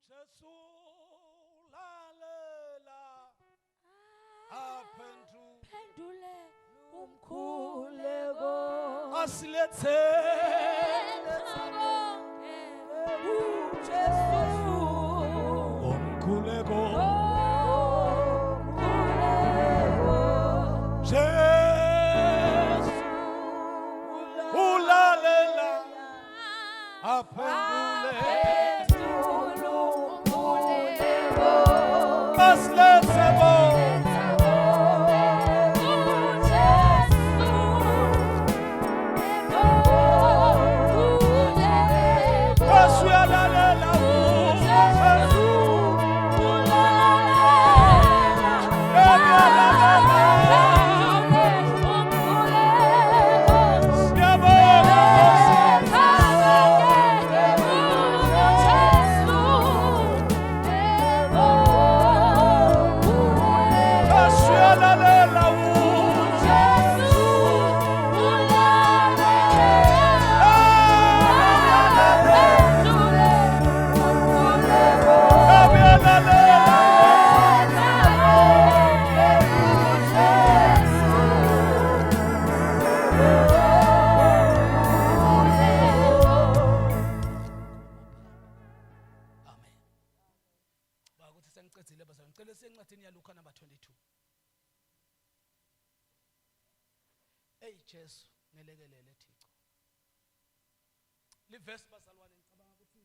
Jesu lalela aphendule umkhuleko asilethele uJesu umkhuleko umkhuleko Jesu ulalela aphendule umkhuleko asilethele Jesu ngelekelele Thixo livesi bazalwane ngicabanga ukuthi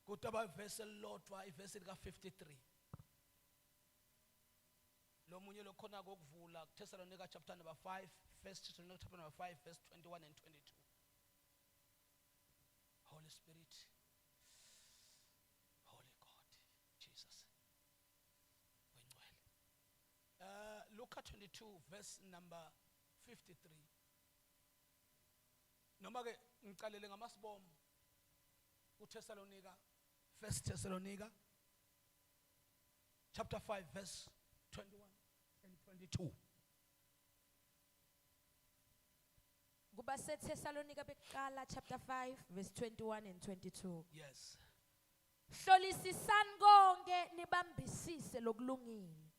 kutaba ivesi elilodwa ivesi lika 53 lo munye lokhona kokuvula Thessalonica chapter number 5 first Thessalonica chapter number 5 verse 21 and 22 Holy Spirit Holy God Jesus wengcwele Luka 22 verse number 53 noma ke ngicalele ngamasibomo uThessalonica first Thessalonica chapter 5 verse 21 and 22 kuba seThessalonica beqala chapter 5 verse 21 and 22 yes hlolisisani konke nibambisise lokulungile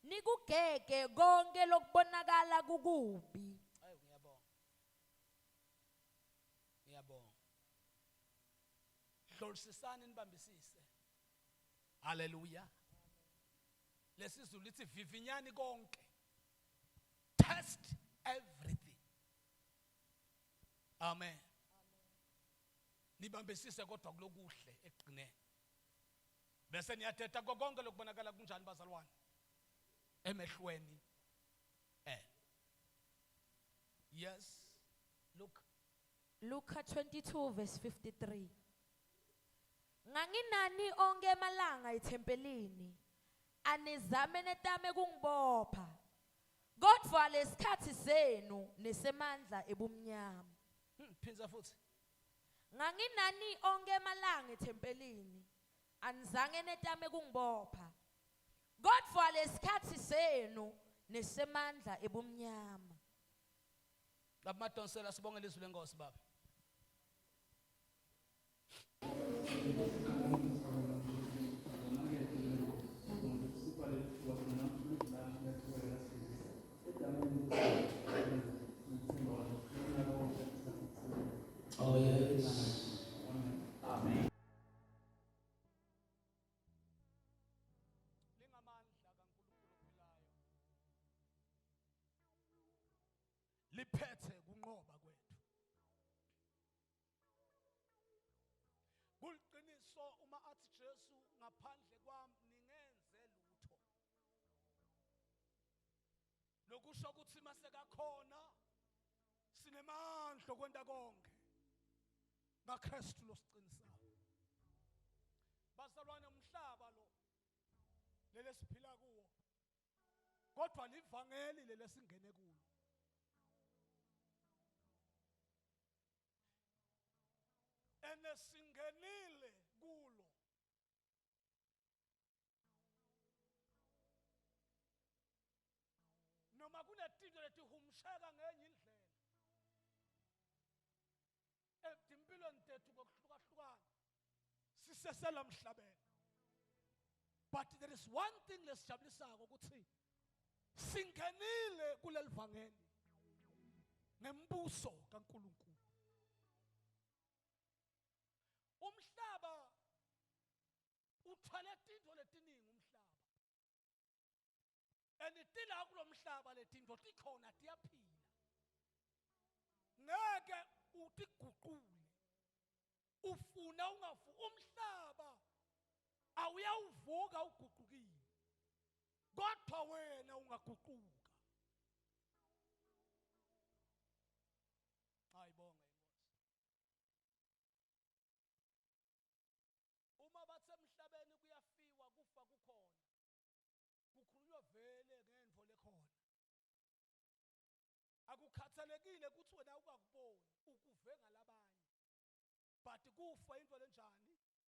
nikugege konke lokubonakala kukubi hayi ngiyabonga hlolisisani nibambisise haleluya lesizulu lithi vivinyani konke test everything amen nibambisise kodwa kulokuhle eqinene bese niyathetha konke lokubonakala kunjani bazalwane emehlweni yes look Luka 22 verse 53 Nganginani onke emalanga ethempelini anizame netame kungibopha kodwa lesikhathi senu nesemandla ebumnyama phinza futhi Nganginani onke emalanga ethempelini anizange netame kungibopha kodwa lesikhathi senu nesemandla ebumnyama lamadonsela sibonge lizwi lenkosi baba oh yes amen liphethe kunqoba kwethu kuliqiniso uma athi Jesu ngaphandle kwami ningenze lutho lokusho ukuthi masekakhona sinemandla okwenta konke ngaKristu losiqinisayo bazalwane umhlaba lo lelesiphila kuwo kodwa livangeli lelesingene kulo enesingenile kulo noma kunetinto letihumsheka ngenye indlela empilweni tethu ngokuhlukahlukana siseselamhlabeni. But there is one thing lesijabulisako ukuthi singenile kuleli vangeli ngembuso kaNkulunkulu. Umhlaba uthwele tinto letiningi umhlaba. Enitila kulomhlaba letinto tikhona tiyaphila. Ngeke utiguqule. Ufuna ungafu umhlaba awuyawuvuka uguqukile. Kodwa wena ungaguquka. Ayibonga inkosi. Uma bathe emhlabeni kuyafiwa kufa kukhona. Kukhulunywa vele ngento lekhona. Akukhathalekile ukuthi wena ungakuboni ukuve ngalabanye. But kufa into lenjani lekhona.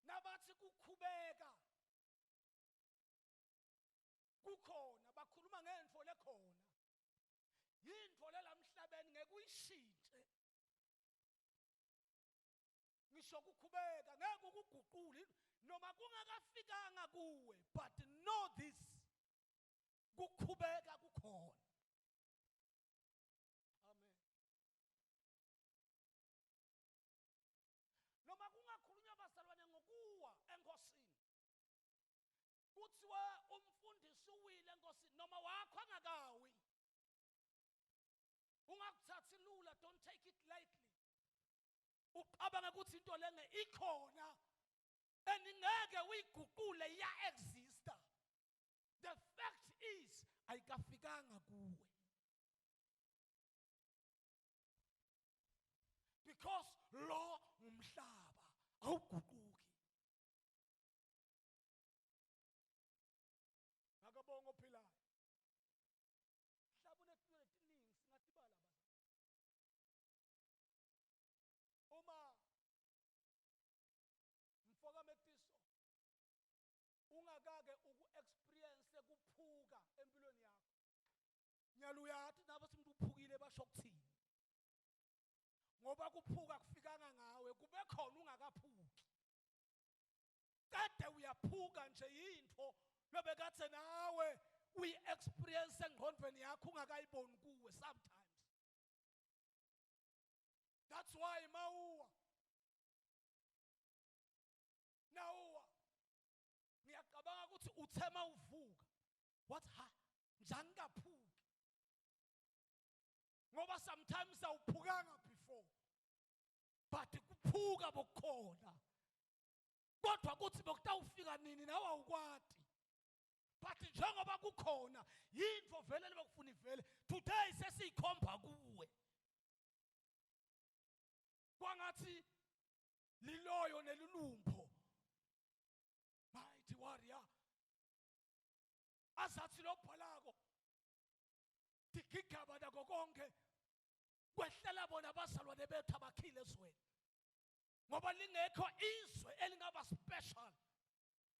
Nabathi kukhubeka kukhona bakhuluma ngento lekhona. Yinto lelamhlabeni ngeke uyishintshe. Ngisho kukhubeka ngeke ukuguqule noma kungakafikanga kuwe, but know this. Kukhubeka kukhona. Amen. Noma kungakhulunywa bazalwane ngokuwa enkosini. Kuthiwa umfundisi uwile enkosini noma wakho angakawi. Ungakuthathi lula, don't take it lightly. Uqabanga ukuthi into lenge ikhona eningeke uyiguqule iya exista. The fact is ayikafikanga kuwe. Because lo umhlaba awuguquki. Ngakabonga ophilayo. Mhlaba unethulo letiningi singatibala baza. Uma mfoka metiso ungakake uku-experience kuphuka empilweni yakho. Nyalo uyathi nabo simuntu uphukile basho ukuthini. Ngoba kuphuka kufikanga ngawe kube khona ungakaphuki. Kade uyaphuka nje into lobekathe nawe uyi-experience engqondweni yakho ungakayiboni kuwe sometimes. That's why mawuwa. Nawuwa. Ngiyacabanga ukuthi uthema uvuka. What ha? Njani kaphuki? Ngoba sometimes awuphukanga before. But kuphuka bokukhona. Kodwa kuthi bokutawufika nini nawe awukwati. But njengoba kukhona yinto vele lebekufuna ivele. Today sesiyikhomba kuwe. Kwangathi liloyo nelulumbo. Mighty warrior. Azathi lobhalako. Tikigaba nako konke. Kwehlela bona bazalwane bethu abakhile ezweni. Ngoba lingekho izwe elingaba special.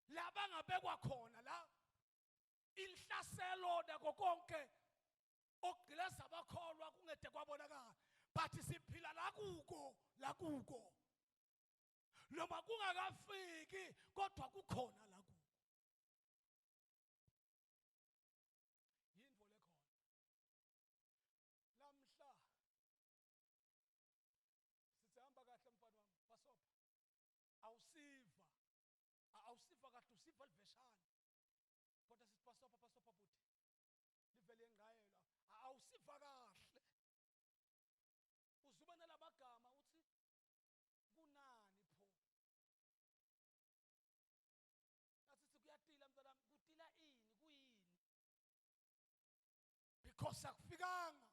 Laba ngabekwa khona la inhlaselo nako konke ogqileza abakholwa kungede kwabonakala. But siphila la kuko. Noma kungakafiki kodwa kukhona la kuko. Yinto lekhona. Namhla sithamba kahle mfana wami basopha. Awusiva kahle usiva liveshana. Kodwa sithi basopha buthi. Livele engqayelo. Awusiva kahle. Uzuba nalabagama uthi kunani pho. Nathi sikuyatila mntanami kutila ini kuyini? Because akufikanga.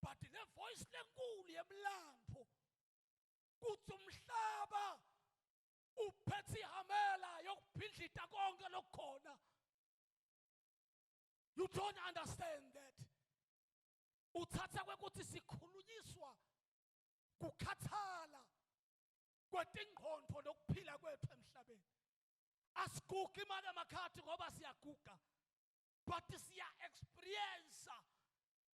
But le voice lenkulu yemlandvo kuthi umhlaba uphethe ihamela yokuphindlita konke lokukhona. You don't understand that. Uthatha kwekuthi sikhulunyiswa kukhathala kwetingqondo nokuphila kwethu emhlabeni. Asigugi imali emakhathi ngoba siyaguga. But siya experience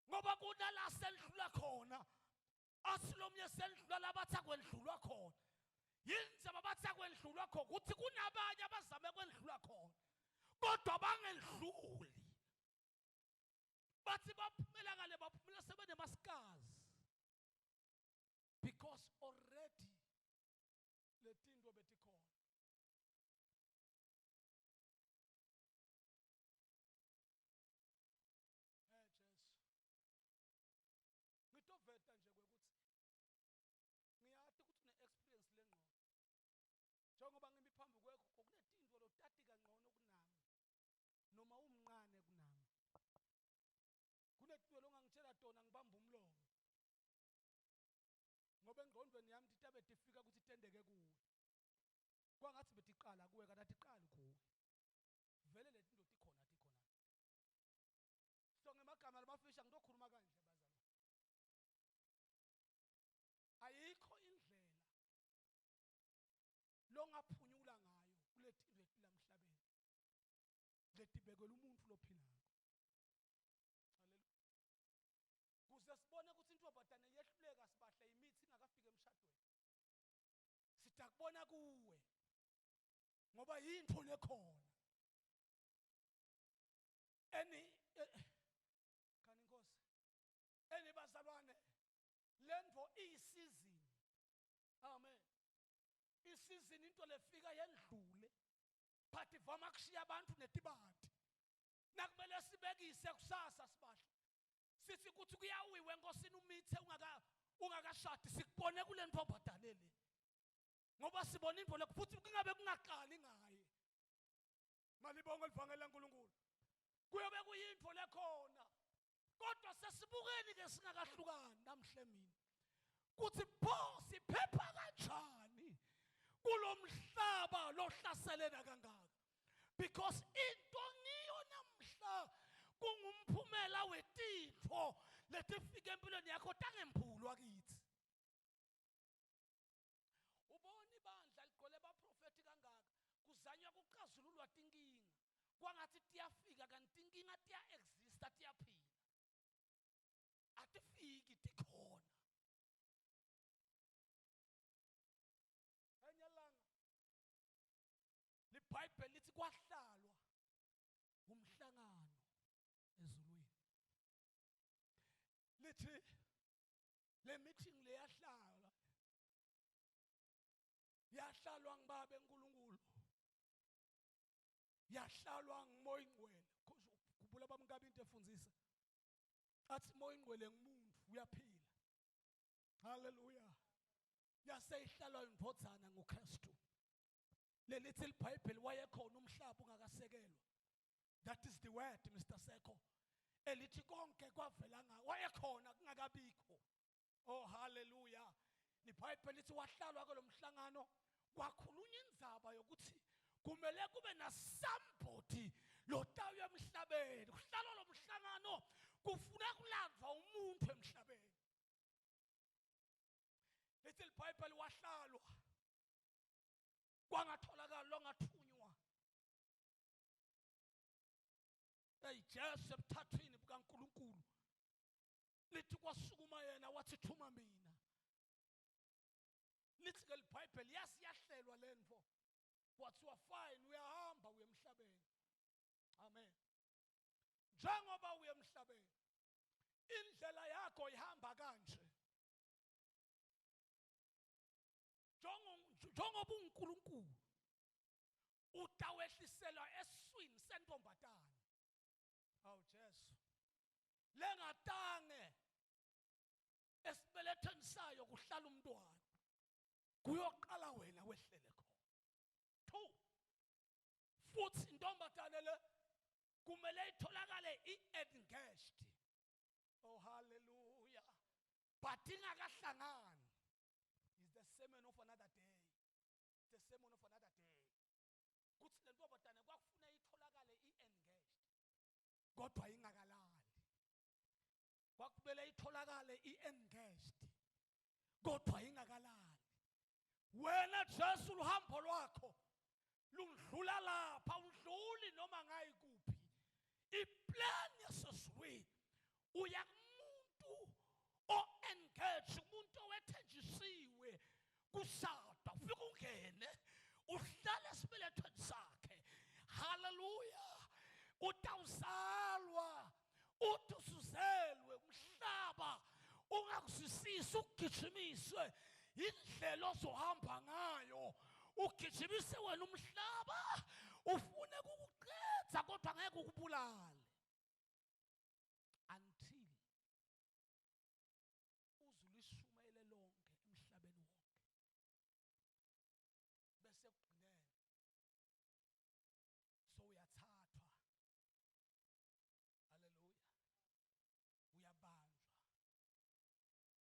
ngoba kunala sendlula khona. asilomnye sendlula labathi akwendlulwa khona yinzaba bathi akwendlulwa khona ukuthi kunabanye abazame kwendlula khona kodwa bangedluli bathi baphumela ngale baphumela sebenemasikazi because already letinto betikhona ngitoveta nje kwekuthi ngiyati ukuthi une-experience lengqondo njengoba ngimi phambi kwekho kunetinto lotati kangcono kunami noma umncane kunami kunetinto longangitshela tona ngibamba umlomo ngoba engqondweni yami titabe tifika ukuthi tendeke kuwe kwangathi betiqala kuwe kanti atiqali kuwe vele letinto tikhona so ngemagama lamafisha ngitokhuluma kanje ayikho indlela longaphunyula ngayo kuletinto ephila emhlabeni letibekela umuntu lophilako kuze sibone ukuthi intobadane yehluleka sibahle imithi ingakafika emshadweni sitakubona kuwe ngoba yinto lekhona khani inkosi bazalwane lento iyisizini amen isizini into lefika yendlule but ivama kushiya abantu netibati nakumele sibekise kusasa sibahle sithi ukuthi kuyawiwe enkosini umithe ungakashadi sikubone kule nto obhadalele ngoba sibona into futhi kungabe kungaqali ngaye malibonga livangela uNkulunkulu kuyobe kuyinto lekhona kodwa sesibukeni ke singakahlukani namhle mina kuthi pho siphepha kanjani kulomhlaba lohlaselena kangaka because into ngiyo namhla kungumphumela wetinto letifika empilweni yakho tangemphulwa kithi ubona ibandla ligcwele baprofeti kangaka kuzanywa kuxazululwa tinkinga kwangathi tiyafika kanti inkinga tiya-exista tiyaphila atifiki tikhona enyalanga libhayibheli lithi kwahlalwa umhlangano ezulwini lithi le meeting leyahlalwa yahlalwa ngibaba eNkulunkulu yahlalwa ngumoya ingcwele khumbula bamkabi into efundzisa athi moya ingcwele ngumuntu uyaphila haleluya yaseyihlalwa indvodzana ngoKristu lelithi libhayibheli wayekhona umhlaba ungakasekelwa that is the word Mr. Seko elithi konke kwavela ngayo wayekhona kungakabikho oh haleluya libhayibheli lithi wahlalwa kolomhlangano kwakhulunywa indzaba yokuthi kumele kube na somebody lotayo emhlabeni kuhlalwa lomhlangano kufuna kulandwa umuntu emhlabeni lithi libhayibheli wahlalwa kwangatholakala longathunywa Jesu ebuthathwini bukaNkulunkulu lithi kwasukuma yena wathi thuma mina lithi ke libhayibheli yasiyahlelwa lento kwathiwa fine uyahamba uye emhlabeni amen njengoba uye emhlabeni indlela yakho ihamba kanje njengoba uNkulunkulu utawehlisela eswini sentombatana awu Jesu lengatange esibelethweni sayo kuhlala umntwana kuyoqala wena wehlele khona 2 futhi intombatana le kumele itholakale i-engaged oh hallelujah but ingakahlangani is the sermon of another day the sermon of another day kuthi le ntombatana kwakufuna itholakale i-engaged kodwa ingakalali kwakumele itholakale i-engaged kodwa ingakalali wena Jesu uhambo lwakho lundlula lapha udluli noma ngayikuphi iplan yasesizweni uya kumuntu o-engage umuntu kushada ufike ungene uhlale esibelethweni sakhe. Hallelujah. Utawuzalwa uthi usuzelwe umhlaba ungakuzwisisi ugijimiswe indlela ozohamba ngayo. Ugijimise wena umhlaba ufune ukukuqedza kodwa ngeke ukubulale until uzulishumayele lonke emhlabeni wonke. Bese kugcinene so uyathathwa. Hallelujah. Uyabanjwa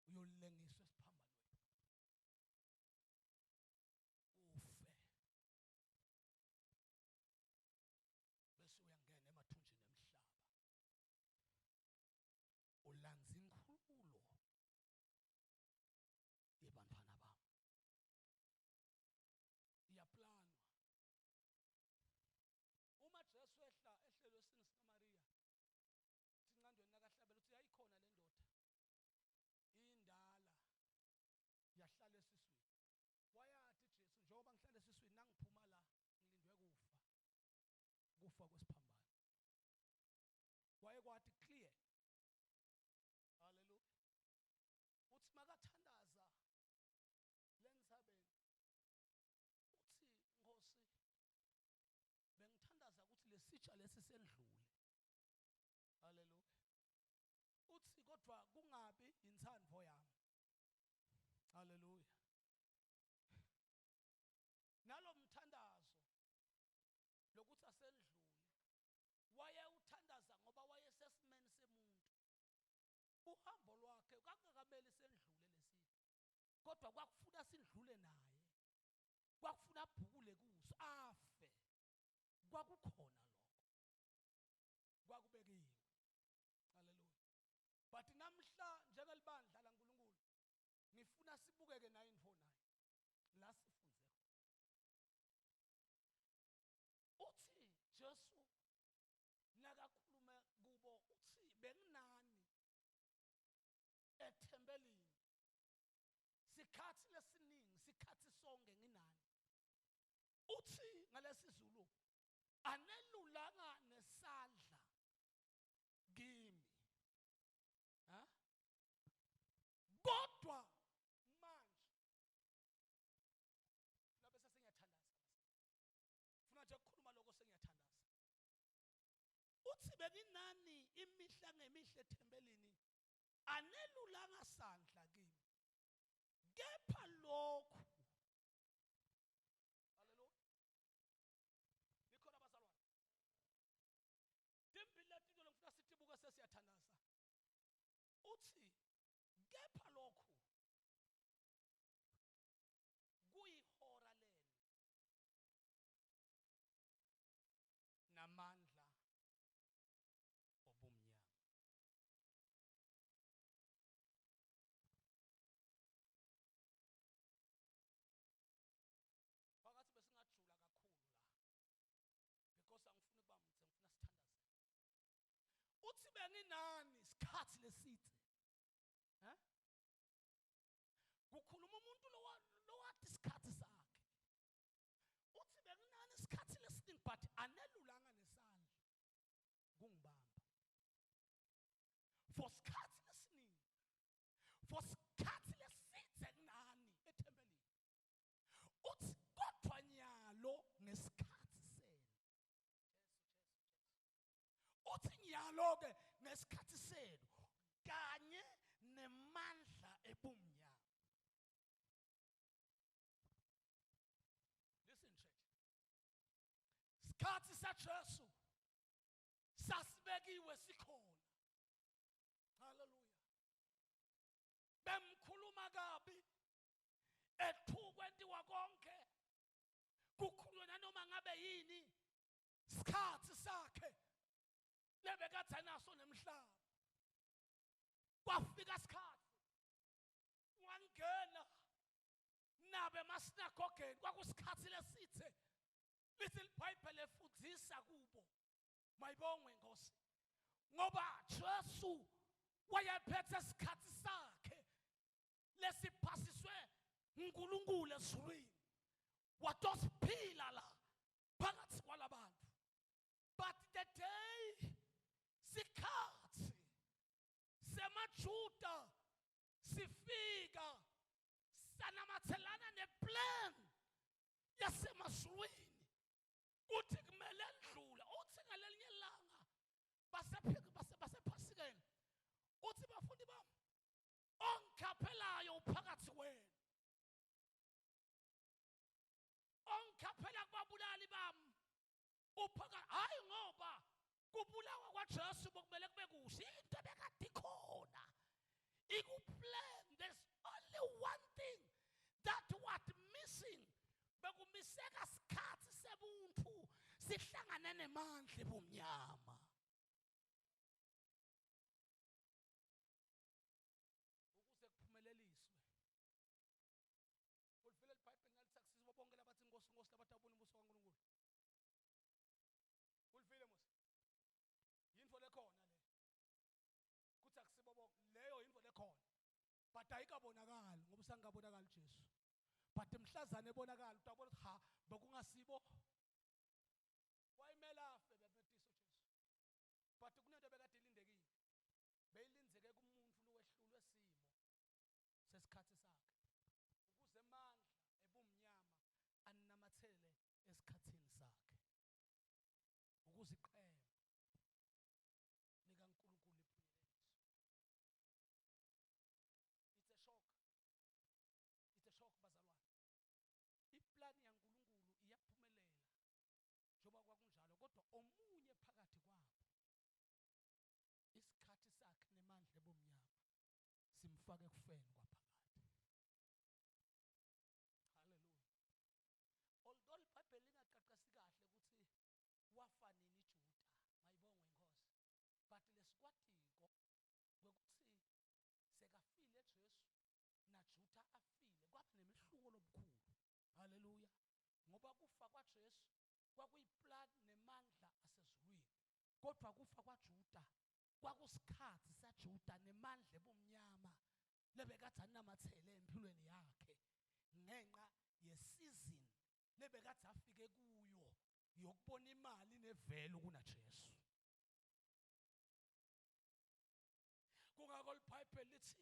uyolengiswa esiphambanweni ufe. Bese uyangena emathunjini emhlaba ulanza inkhululo yebantwana bami. Iyaplanwa uma Jesu ehla ehlelwe esini sikaMariya sincandweni nakahlabela uthi yayikhona le ndoda indala yahlala esiswini. Wayathi Jesu njengoba ngihlala esiswini nangiphuma la ngilindwe kufa kwesiphambano. Wayekwathi clear. Hallelujah. Uthi makathandaza lensabeni uthi Nkosi bengithandaza ukuthi lesitsha lesi sendlule. Hallelujah. Uthi kodwa kungabi inthando yami. Hallelujah. Nalo mthandazo lokuthi asendlule waye uthandaza ngoba wayesesimeni semuntu. Uhambo lwakhe kakungakameli sendlule lesithi kodwa kwakufuna sindlule naye. Kwakufuna abhukule kuso afe. Kwakukhona lokho kwakubekiwe. Hallelujah. But namhla njengelibandla laNkulunkulu ngifuna sibukeke 949 la sifunze khona. Uthi Jesu nakakhuluma kubo uthi benginani ethembelini sikhathi lesiningi sikhathi sonke nginani. Uthi ngalesizulu anelulanga nesandla kimi. Ha? Kodwa manje labe sesengiyathandaza funa nje ukukhuluma lokho sengiyathandaza. Uthi benginani imihla ngemihle ethembelini anelulanga sandla kimi kepha lokhu. Hallelujah. Nikhona bazalwane dimbile tito lengifuna sitibuke sesiyathandaza. Uthi kepha lokhu kuyihora leni namandla obumnyama. Phakathi besingajula kakhulu la because angifuni kuba mthe ngifuna sithandaze. Uthi benginani isikhathi lesithe. Ha? Kukhuluma umuntu lowathi isikhathi sakhe. Uthi benginani isikhathi lesiningi but anelulanga nesandla kungibamba. For isikhathi lesiningi. For isikhathi lesithe nginani ethembelini. Uthi kodwa nyalo ngesikhathi senu. Uthi nyalo ke ngesikhathi senu kanye nemandla ebumnyama. Listen church. Isikhathi saJesu sasibekiwe sikhona. Hallelujah. Bemkhuluma kabi ethukwendiwa konke kukhulunywa nanoma ngabe yini isikhathi sakhe lebekathi anaso nemhlaba. Kwafika isikhathi wangena nabe emasinagogeni kwakusikhathi lesithe lithi iBhayibheli efundisa kubo mayibongwe Nkosi ngoba Jesu wayephethe isikhathi sakhe lesiphasiswe uNkulunkulu ezulwini watosiphila la phakathi kwalabantu. But the day sikhathi semaJuda sifika sanamathelana neplan yasemazulwini kuthi kumele ndlule uthi ngalelinye ilanga basephasikeni uthi bafundi bami ongikhaphelayo uphakathi wenu ongikhaphela kubabulali bami uphakathi hayi ngoba kubulawa kwaJesu bokumele kube kuhle into ebekade ikhona ikuplan. There's only one thing that was missing. Bekumiseka sikhathi sebuntu sihlangane nemandla ebumnyama. Ukuze kuphumeleliswe. Ulivile iBhayibheli ngalithi akusisibo bonke labathi inkosi inkosi labatabona umbuso kaNkulunkulu. Ulivile mos. Yinto lekhona le. Kuthi akusibo bonke leyo yinto lekhona. But ayikabonakali ngoba usangabonakali Jesu. But mhlazane ebonakala utabona ha bekungasibo wayimela afe bebetiso Jesu. But kunento bekade ilindekile. Beyilindzeke kumuntu lowehlulwe simo sesikhathi sakhe. Ukuze amandla ebumnyama anamathele esikhathini sakhe. Ukuziqhema likaNkulunkulu iphunyeleliswe. It's a shock. It's a shock bazalwane. Iplani yaNkulunkulu iyaphumelela njoba kwakunjalo kodwa omunye phakathi kwabo isikhathi sakhe nemandla ebumnyama simfake kufeni kwaphakade. Hallelujah. Although iBhayibheli lingaqaqasi kahle ukuthi wafa nini Juda mayibongwe inkosi but lesikwatiko kwekuthi sekafile Jesu naJuda afile kwaba nemihluko lobukhulu. Hallelujah. Ngoba kufa kwaJesu kwakuyiplan nemandla asezulwini kodwa kufa kwaJuda kwakusikhathi saJuda nemandla ebumnyama lebekade anamathele empilweni yakhe ngenxa yesizini lebekade afike kuyo yokubona imali nevelo kuna Jesu. Kungako iBhayibheli lithi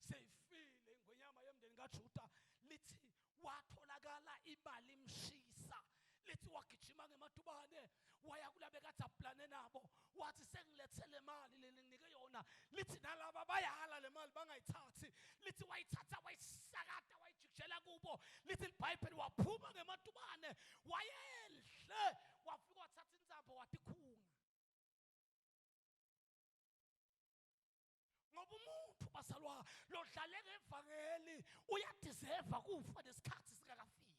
seyifile ingonyama yemndeni kaJuda lithi watholakala imali imshisa lithi wagijima ngematubane waya kulabekade aplane nabo wathi sengilethele imali leninike yona lithi nalaba bayala le mali bangayithathi lithi wayithatha wayisakada wayijikjela kubo lithi iBhayibheli waphuma ngematubane wayendle wafika wathatha inzambo watikhunga ngoba umuntu basalwa lodlale ngevangeli uyadeserve kufa lesikhathi singakafiki.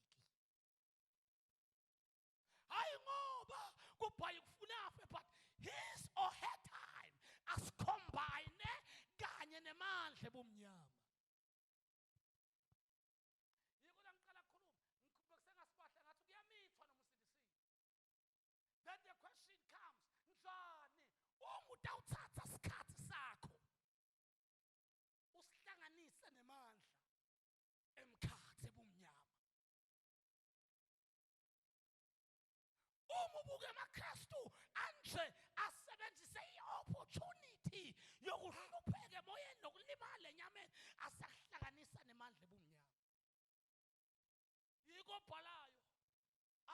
Hayi ngoba kubhayi kufuna afe but his or her time as combine kanye nemandla ebumnyama. Yiko la ngiqala khuluma ngikhubeksengasibahla ngathi kuyamithwa nomusindisini. Then the question comes njani uma utawuthatha isikhathi sakho usihlanganise nemandla emkhathi ebumnyama. Uma ubuke amaKristu anje asebenzise i-opportunity yokuhlupheka emoyeni nokulimala enyameni asahlanganisa nemandla ebumnyama. Yiko bhalayo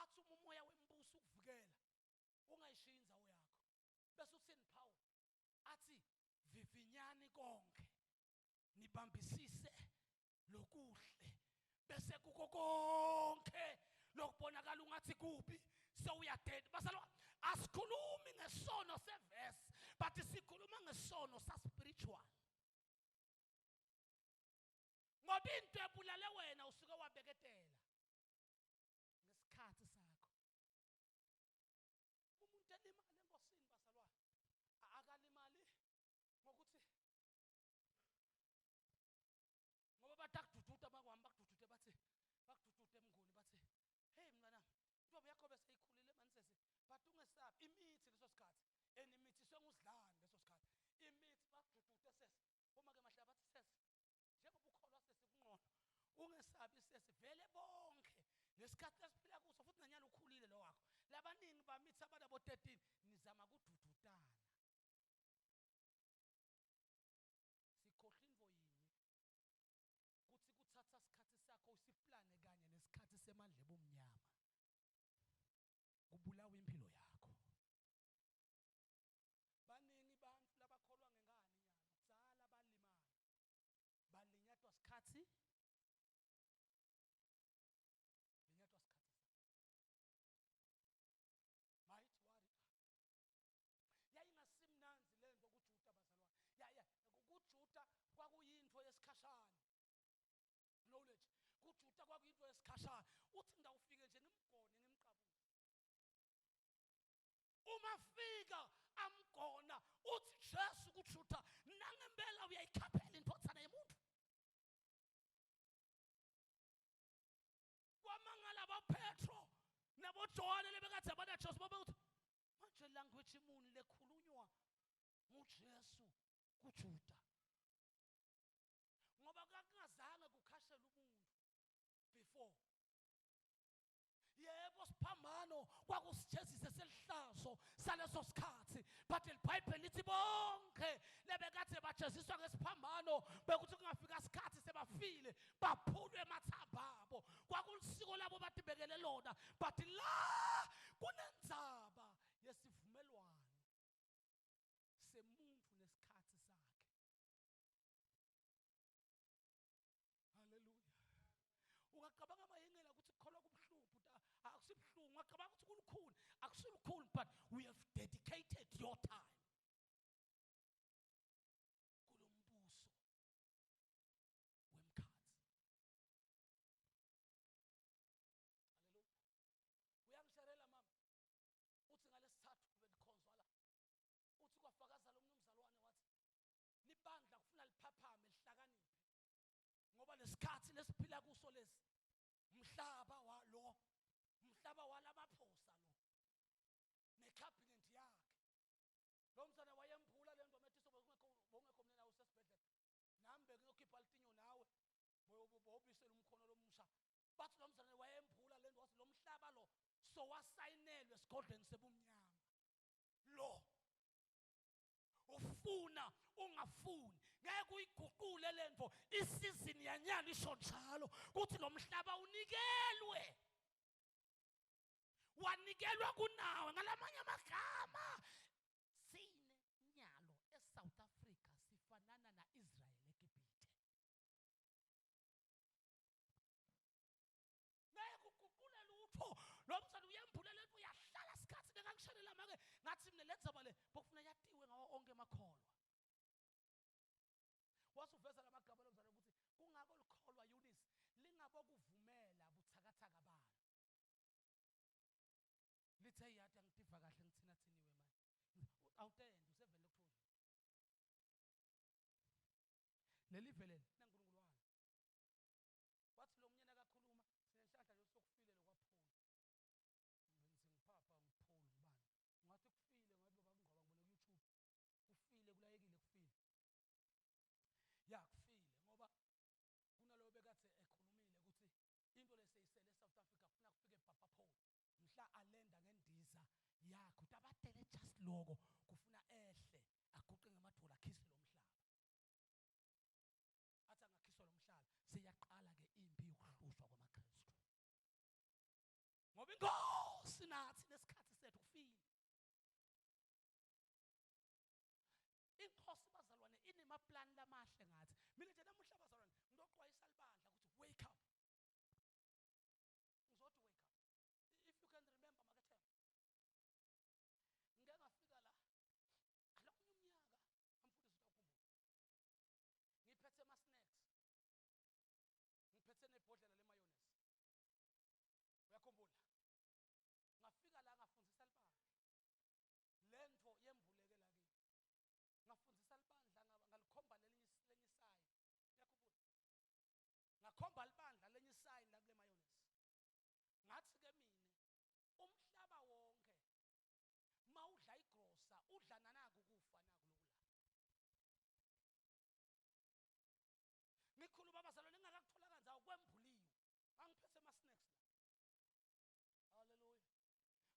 athi umoya wembuso ukuvikela ungayishiyi indzawo yakho. Bese uthini Paul athi vivinyani konke nibambisise lokuhle bese kuko konke lokubonakala ungathi kubi sewuyadeda. Basalwa asikhulumi ngesono severse but sikhuluma ngesono sa spiritual. Ngoba into ebulale wena usuke wabeketela ngesikhathi sakho. Umuntu elimali enkosini basalwa akalimali ngokuthi ngoba batakudududa bakuhamba bakududute bathi bakududute emnguni bathi hey mntanami intombi yakho bese ikhulile manisese but ungesabi imithi leso sikhathi enimithi senguzidlana leso sikhathi imithi bakududute sese uma ke mahlaba bathi sese njengoba ukholwa sese kungqono ungesabi abisesi vele bonke nesikhathi esiphila kuso futhi nanyalo ukhulile lo wakho labaningi bamithi abanabo 13 nizama kudududana sikhohle into yinye kuthi kuthatha isikhathi sakho usiplane kanye nesikhathi semandla ebomnyama kubulawa impilo yakho baningi bantu labakholwa ngengane nyalo kuzala balinyatwa isikhathi kwakuyinto yesikhashana knowledge kujuda kwakuyinto yesikhashana uthi ngawufike nje ngimgone ngimqabule uma fika amgona uthi Jesu kujuda nangempela uyayikhaphela intothana yomuntu kwamangala abaPetro naboJohane lebekade abana Jesu babuthi manje language imuni lekhulunywa nguJesu kujuda ngoba kakungazange kukhashela umuntu before yebo siphambano kwakusijezise selihlazo saleso sikhathi but iBhayibheli lithi bonke lebekade bajeziswa ngesiphambano bekuthi kungafika isikhathi sebafile baphulwe emathamba abo kwakulisiko labo batibekele lona but la kunendzaba yesivumelwano semuntu nesikhathi sakhe ungacabanga mayengela ukuthi kukholwa kubuhlungu but akusibhlungu ungacabanga ukuthi kulukhuni akusilukhuni but we have dedicated your time kulombuso wemkhathi haleluya uyangisherela mama uthi ngalesithathu kube likhonzwa la uthi kwafakaza lo mnumzalwane wathi libandla kufuna liphaphame lihlakaniphe ngoba lesikhathi lesiphila kuso lesi umhlaba walamaphosa lo necabinet yakhe lo mzana wayemphula lento methiso bongekho mina usesibhedlela nami bengiyokhipha litinyo nawe bobisela umkhono lomusha bathi lo mzana wayemphula lento wathi lo mhlaba lo so wasayinelwe esigodlweni sebumnyama lo ufuna ungafuni ngeke uyiguqule lento isizini yanyalo isho njalo kuthi lo mhlaba unikelwe wanikelwa kunawe ngalamanye amagama sine nyalo eSouth Africa sifanana naIsrael eGibhithe ngeke uguqule lutho lo mzana uyemphula lento uyahlala isikhathi ngangishalela make ngathi mina lenzaba le bokufuna yatiwe ngawo onke emakholwa wasuveza lamagama lomzana ukuthi kungako likholwa Eunice lingabo kuvumela buthakathaka balo lithe yathi angitiva kahle ngithina thiniwe manje awutende usevele kuthonje leli vele naNkulunkulu wami wathi lo mnyana kakhuluma sinenhlanhla nje sokufile lokwaphula ngiphapha ngiphula ngibani ngathi kufile ngathi baba ngingqoba ngibona ku YouTube kufile kulayekile kufile ya kufile ngoba kunalo bekade ekhulumile ukuthi into leseyisele eSouth Africa kufuna kufike Papa Paul mhla alenda ngendiza yakhe utabadele just loko kufuna ehle aguqe ngamadolo akhise lo mhlaba athi angakhiswa lo mhlaba seyaqala ke impi yokuhlushwa kwamaKristu ngoba inkosi nathi nesikhathi sethu kufile inkosi bazalwane inemaplani lamahle ngathi mina nje namuhla bazalwane ngizoxwayisa libandla ukuthi wake up ngizothi wake up if you can remember makethe ngeke ngafika la alokunye umnyaka amfundisi utawukhumbula ngiphethe ama snacks ngiphethe nebhodlela lemayonnaise uyakhumbula ngafika la ngafundisa libandla lento yembulekela kimi ngafundisa libandla ngalikhomba lenyisayo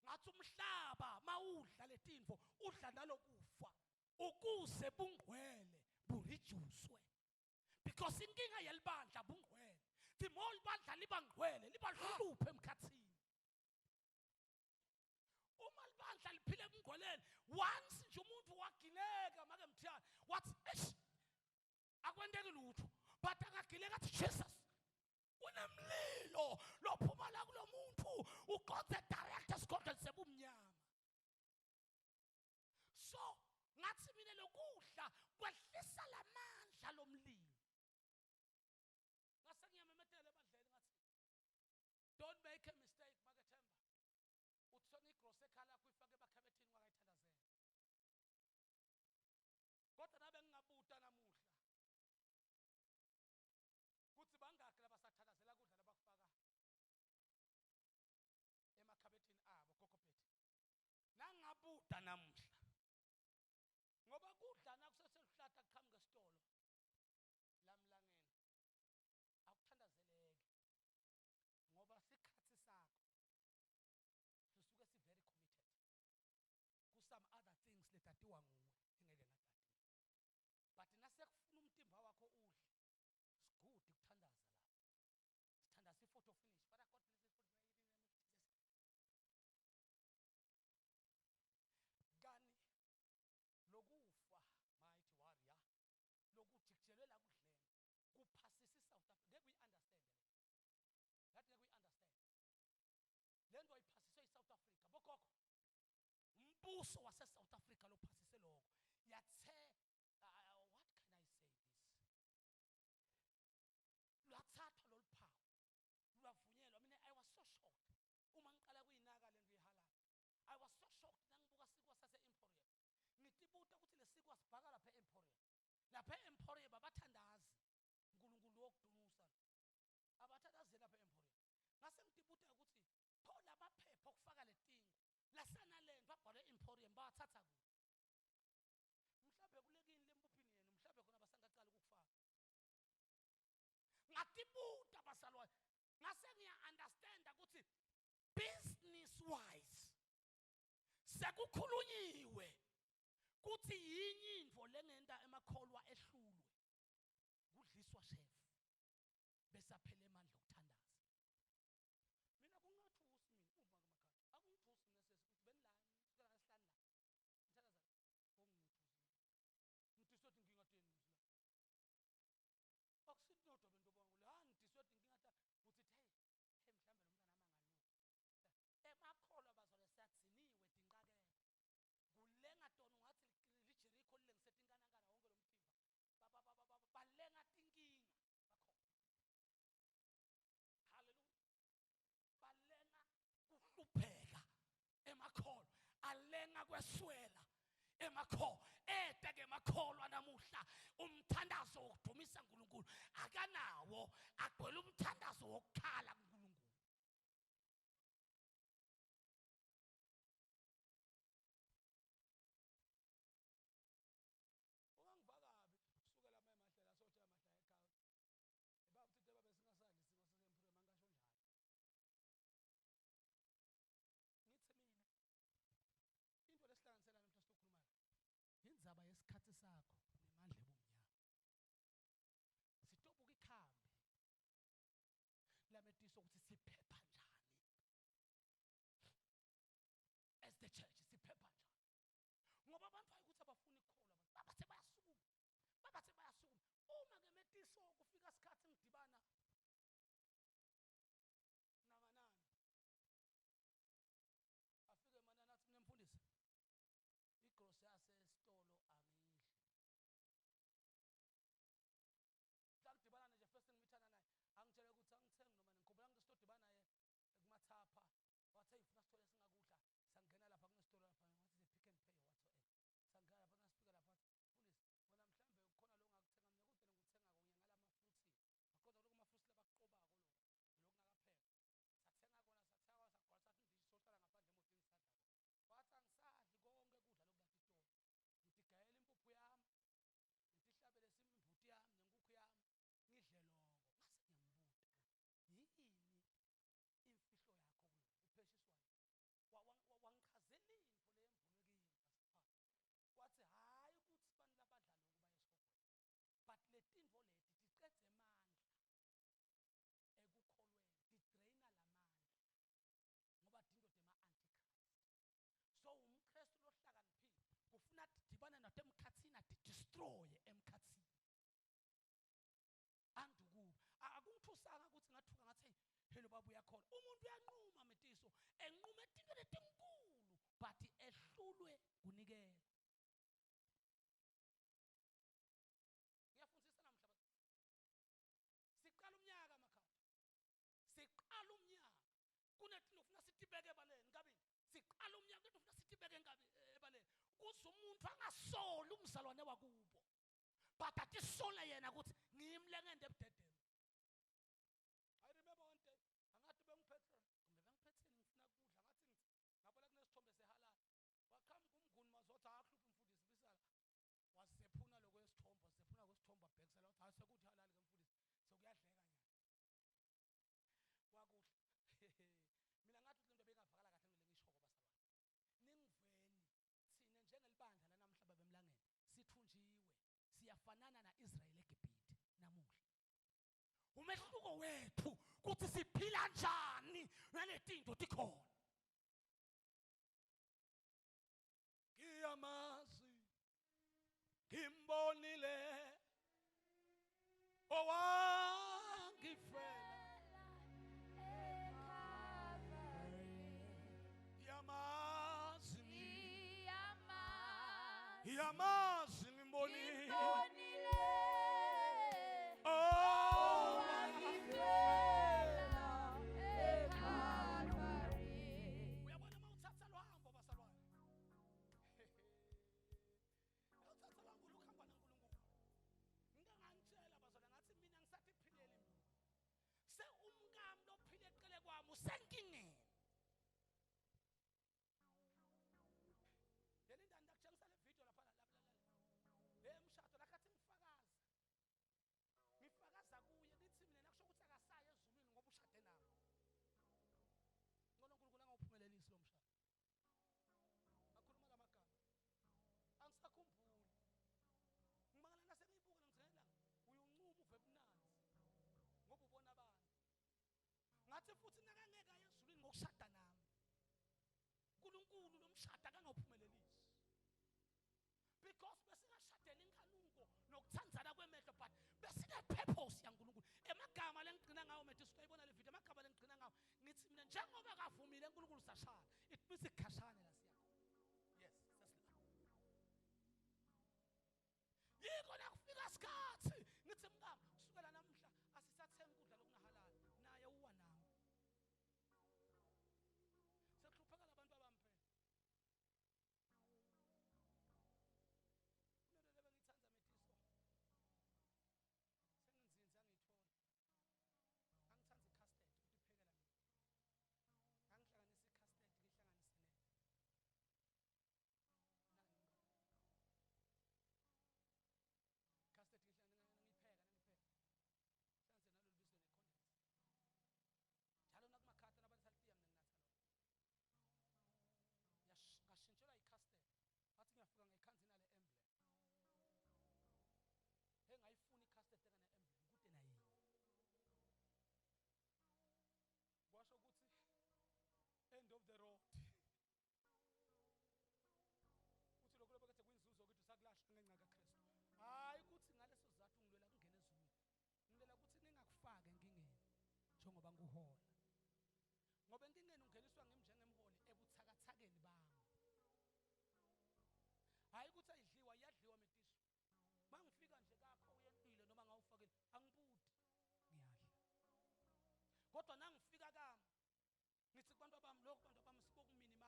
ngathi umhlaba mawudla letinto udla nalokufa ukuze bungcwele burijuswe. Because inkinga yelibandla bungcwele. The more libandla libangcwele libahluphe emkhathini. Uma libandla liphile ebungcweleni, once nje umuntu wagileka make mthiyana wathi eish akwenteki lutho, but akagileka athi Jesus kunemlilo lophuma la kulo muntu uqonde direct esigodlweni sebumnyama. So ngathi mina lokudla kwehlisa lamandla lomlilo. Ngase ngiyamemetela ebandleni ngathi don't make a mistake makethemba. Uthona igross ekhala yakho ifake emakhabethini ungakayithandazela. Kodwa nabe ngingabuta namuhla kuthi bangakhe labasathandazela kudla labakufaka emakhabethini abo kokophethe. Nangabuda namuhla ngoba kudla nakuseselihlahla kuqhamuka esitolo lamlangeni akuthandazeleki ngoba sikhathi sakho sisuke si very committed ku some other things letatiwa nguwe engeke ngatatiwa. But nasekufuna umtimba wakho udle it's good ukuthandaza lapho. Sithandaza photo finish. Father God bless this food. Gani lokufa mighty warrior lokujikijelela kudleni kuphasisa South Africa. Ngeke uyi-understand le. Ngathi ngeke uyi-understand. Le nto ayiphasiswe eSouth Africa. Bokhokho umbuso wase South Africa lo phasise lokho. Yathe what can I say this? Lwathathwa loluphawu. Lwavunyelwa. Mina I was so shocked. Uma ngiqala kuyinaka le nto ihalala. I was so shocked nangibuka sikwa sase Emporium. Ngitibuta ukuthi lesiko asibhaka lapha eEmporium. Lapha eEmporium abathandazi uNkulunkulu wokudunusa. Abathandazi lapha eEmporium. Ngase ngitibuta ukuthi pho lamaphepha okufaka letingo lasana lento abhalwe Emporium bathatha kuphi. Mhlawumbe kulekini lembuphini yenu mhlawumbe khona basangaqala ukufaka. Ngatibuta basalwa. Ngase ngiya understand ukuthi business wise sekukhulunyiwe kuthi yinye indvo lengenta emakholwa ehlulwe kudliswa chef bese aphele emandla okuthandaza. Mina kungathusi mina uma ngamakhaya akungithusi mina sesi ukuthi benilani kusukela ngesihlanu la ngithandaza kongithusi ngithisothi ngingateni ngisila akusinodwa bento bonke la ngithisothi ngingata uthi hey mhlambe lo mntana amanganyuka emakholwa bazole siyagciniwe dinqakeko kulenga tona ungathi liJericho lilengisete inkanakana wonke lo mthimba balenga tinkinga bakhona. Hallelujah. Balenga kuhlupheka emakholo alenga kweswela emakholo eteke emakholo namuhla umthandazo wokudumisa uNkulunkulu akanawo agcwele umthandazo wokukhala kuNkulunkulu. Ungangibhakabi kusukela amahlela sotsha amahla ekhaya ebabuthi babe singasadli siko sesempure mangasho njalo. Ngithi mina into lesihlanganisela namhla sizokhuluma indzaba yesikhathi sakho nemandla ebumnyama. Sitobuka ikhambi lametiso ukuthi siphepha njani as the church siphepha njani ngoba abantu ayikuthi abafuni ikholwa babathe bayasukuma uma ke metiso kufika isikhathi ngidibana namanani afike manana athi mina mfundisi igross yasesitolo angidli. Ngidibana nje first ngimithana naye angitshela ukuthi angithengi noma ngikhumbula ngithi sitodibana naye kumathapha wathi ayifuna sithole singakudla sangena lapha kunesitolo lapha wathi the Pick and Pay whatsoever sangena lapha nasifika lapha mfundisi wena mhlambe ukhona lo ngakuthenga mina kodwa ngikuthenga konye ngala fruits aqonda lokho fruits labaqobako lokho nakapheka sathenga kona sagcwala sathi ndishi sohlala ngaphandle emotini sadla kona wathi angisadli konke kudla lokulathi itolo ngitigayela impuphu yami ngihlabele simbuti yami nenkukhu yami ngidle lokho. Ngase ngiyambuta yini imfihlo yakho kuloko upheshiswayo destroy emkhathini andukuba akungithusanga ukuthi ngathuka ngathi hello baba uyakhola umuntu uyanquma Metiso enquma etintweni etinkulu but ehlulwe kunikela siqala umnyaka kunethi nofuna sitibeke ebaleni ngabe siqala umnyaka kunethi nofuna sitibeke ebaleni kuze umuntu angasoli umzalwane wakubo but athi sola yena ukuthi ngimlengende ebudedeni I remember one day angathi bengiphethe kumbe bengiphethe ngifuna kudla ngathi ngabola kunesithombe sehalala wakhamba kumnguni mazothi ahlupha umfundisi bisala wazephuna lokho esithombe bhekisela wathi asekuthi halali ke mfundisi sokuyadleka nyana kwakuhle mina ngathi lento bengavakala kahle ngisho basalwane ningiveni thina njengelibandla lanamhla babemlangeni sithunjiwe siyafanana naIsrael eGibhithe namuhla umehluko wethu kuthi siphila njani naletinto tikhona ngiyamazi ngimbonile owangifela yamazi ngimbonile oh wangifela eKalvari uyabona mawuthatha lohambo basalwane uthatha lohambo lukhamba naNkulunkulu ngingangitshela bazalwane ngathi mina ngisathi philele mina se umkami lophile eqele kwami usenkingeni ngathi futhi nakangeka yezulwini ngokushada nami uNkulunkulu lomshada kangawuphumelelisi because besingashadeli inkanuko nokuthandzana kwemehlo but besine purpose yaNkulunkulu emagama lengigcina ngawo Metiso uyayibona le video emagama lengigcina ngawo ngithi mina njengoba kavumile uNkulunkulu sashada it means ikhashane la siya yiko nakufika isikhathi ngithi mngami kusukela namhla asisathenga ukudla lokungahalali naye uwa nawe sekuhlupheka labantu abamphela kunento lebengithanza Metiso senginzinza ngiyithola end of the road uthi lokho lokho kwinzuzo ukuthi sakulashwa ngenxa kaKristu hayi ukuthi ngaleso sizathu ngilela kungena ezweni ngilela ukuthi ningakufaka enkingeni njengoba nguhola ngoba enkingeni ungeniswa ngimi njengemholi ebuthakathakeni bami hayi ukuthi ayidliwa iyadliwa Metiso mangifika nje kakho uyentwile noma ngawufakile angibudi ngiyadla kodwa nangifika kami ngithi kubantu abami lokho bantu abami sibokuminimize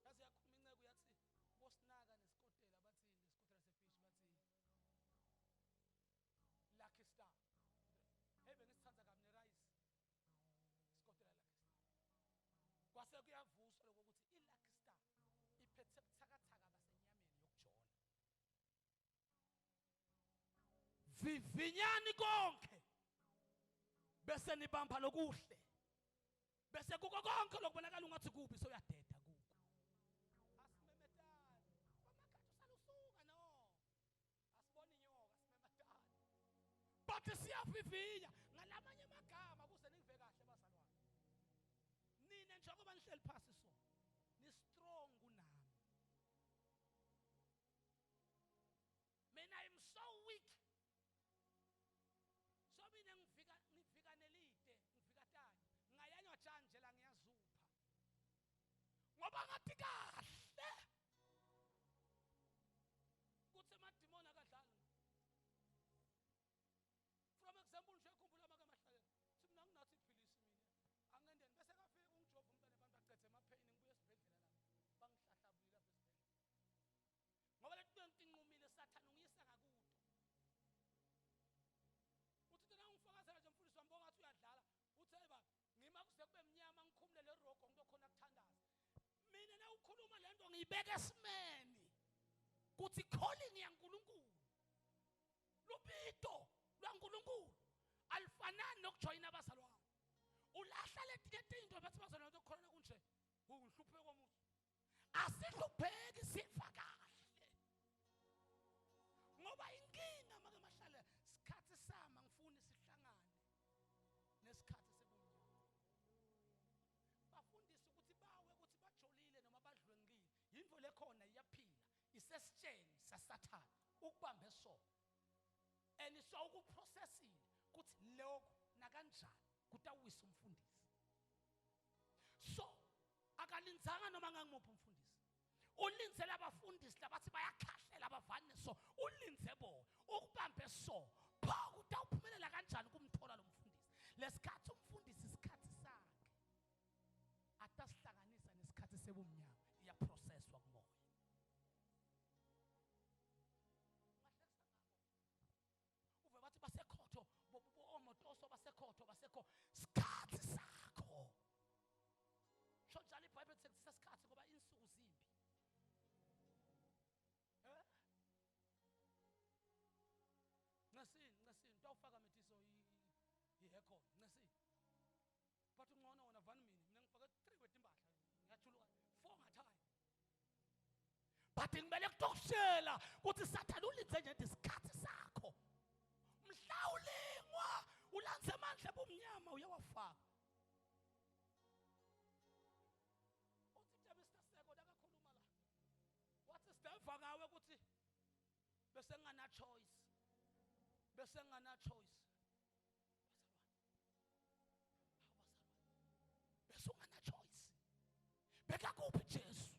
yazi yakhuluma inceke yathi bosinaka nesikotela bathi nesikotela sefish bathi Lucky Star hey bengisithanda kabi nerice isikotela Lucky Star kwase kuyavuswa lokho ukuthi iLucky Star iphethe buthakathaka basenyameni yokujona vivinyani konke bese nibamba lokuhle bese kuko konke lokubonakala ungathi kubi soyadeda kuko asimemetani kwamakhathi usalusuka no asibona inyoka asimemetani bathi siyavivinya ngalamanye amagama kuze nive kahle bazalwane nina njengoba nihleli phasi so ni strong kunami and I am so weak. So mina ngifika nelide, ngifika tani. Ngayanywa tshanje la ngiyazupha. Ngoba ngathi kahle. Kuthi emadimoni akadlali. From example nje ukhumbula makamahlale.Thi mina nginathi iphilisi mina. Angendeni bese kafika ungijob umntwana abantu aqedze emapheni ngibuye esibhedlela la. Bangihlahlabulile lapha esibhedlela. Ngoba le nto inqumile sathana ungiyisa ngakudo. Uthi tena ungifakazela nje mfundisi wami bongathi uyadlala. Uthi eba ngima kusekube mnyama ngikhumule le rogo ngento khona kuthandaza. Mina na ukhuluma lento ngiyibeka esimeni. Kuthi calling yaNkulunkulu. Lubito lwaNkulunkulu alifanani nokujoyina abazalwane. Ulahla letinye into bathi bazalwane ukukhona kunje. Ungihluphe komuthi. Asihlupheki sifa kahle. Ngoba inkinga make mahlale sikhathi sama ngifuni sihlangane nesikhathi sebumnyama. Bafundisa ukuthi bawe ukuthi bajolile noma badlwengile. Yinto lekhona iyaphila. Isesitsheni saSathane ukubambe so. And so ukuprocessile ukuthi lokho na kanjani kutawisa umfundisi. So akalinzanga noma ngangimuphi umfundisi. Ulinzela abafundisi labathi bayakhahlela abavane so ulinze bo ukubambe so pha kutawuphumelela kanjani kumthola lo mfundisi. Lesikhathi umfundisi isikhathi sakhe atasihlanganisa nesikhathi sebumnyama iyaprocesswa kumoya. Uve bathi basekhotho omotoso basekho sikhathi sakho. Sho njalo iBhayibheli lithi sesikhathi ngoba insuku zimbi. Ngasini tawufaka methiso ihekho ngasini. But ungona wona vani mina ngifake 3 wetimbahla ngiyajuluka 4 ngathaya. But ngimele kutokushela ukuthi Sathane ulinze nje isikhathi sakho. Mhlawulingwa ulanze amandla bomnyama uyawafaka. Uthi nje Mr. Seko akakhuluma la. Wathi sidava ngawe ukuthi bese ngana choice. Bese ngana choice. Bese ngana choice. Beka kuphi Jesu?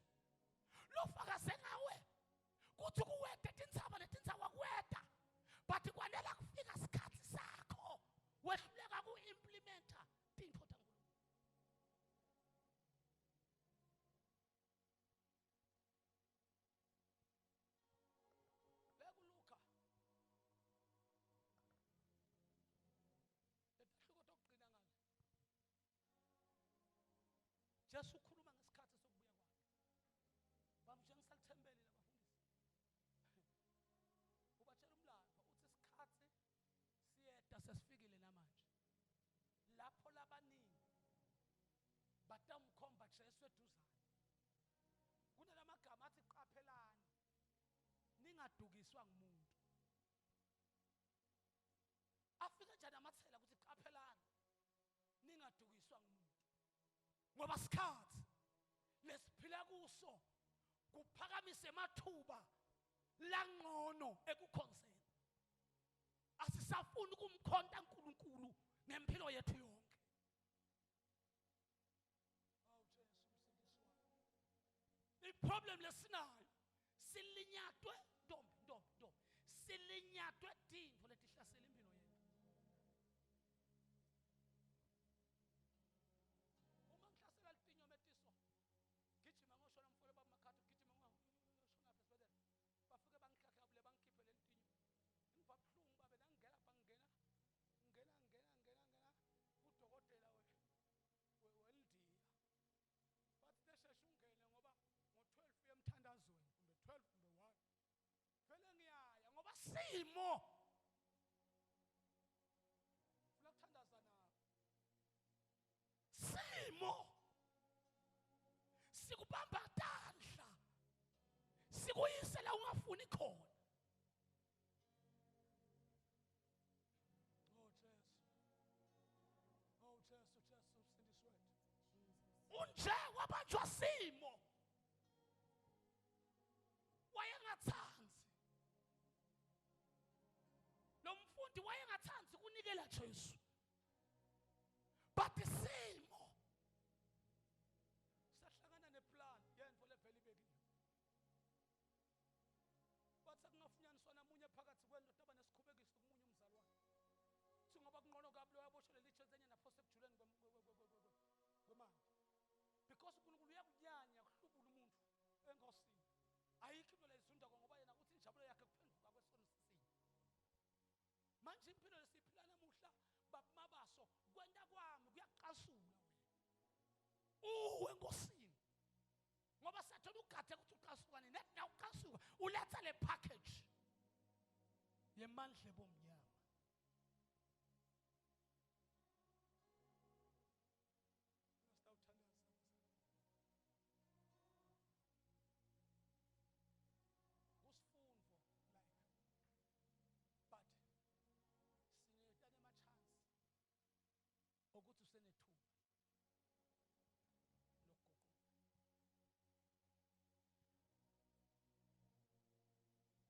Lofaka sengawe. Kuthi kuweda tintsaba letintsawa kuweda. But kwanela kufika isikhathi sakho wehluleka ku-implementa tintfo taNkulunkulu. BekuLuka letahluko tokugcina ngale. Jesu ukhuluma ngesikhathi sokubuya kwakhe. Bamje ngisalithembele labafundisi. Ubatshela umlando uthi isikhathi siyeda sesifikile namanje. Lapho labaningi batamkhomba Jesu eduzane. Kunalamagama athi qaphelani. Ningadukiswa ngumuntu. Afika njani amathela ukuthi qaphelani. Ningadukiswa ngumuntu. Ngoba sikhathi lesiphila kuso kuphakamise emathuba langcono ekukhonseni. Asisafuni kumkhonta uNkulunkulu ngempilo yethu yonke. Awu Jesu msindisi wami. Iproblem lesinayo silinyatwe ntombi. Silinyatwe tintfo letihlasela impilo yethu. Uma ngihlasela litinyo metiso gijima ngoshona mfole bamakhatho gijima ngoshona phesibedela. Bafike bangikhakha abule bangikhiphe lentinyo. Ngibabhlungu babe nangena bangena udokotela weLdiya. Bathi nesheshe ungene ngoba ngo12 emthandazweni kumbe 12 kumbe 1. Vele ngiyaya ngoba simo. Ufuna ukuthandaza nawe. Simo. Sikubamba tandla. Sikuyise la ungafuni khona. Jesu msindisi wethu. Unje wabanjwa simo. Wayengathanzi. because uNkulunkulu uyakunyanya kuhlubula umuntu enkosini. Ayikho into lezindako ngoba yena uthi injabulo yakhe kuphenduka kwesono sisini. Manje impilo lesiphila namuhla bababaso kwenta kwami kuyaqasula wena. Enkosini. Ngoba sathola ugade ukuthi uqasukane net na uqasuka uletha le package yemandla bomnyama. Kusifundvo like but sinetane ama chance ukuthi usenethuba lokuguqula.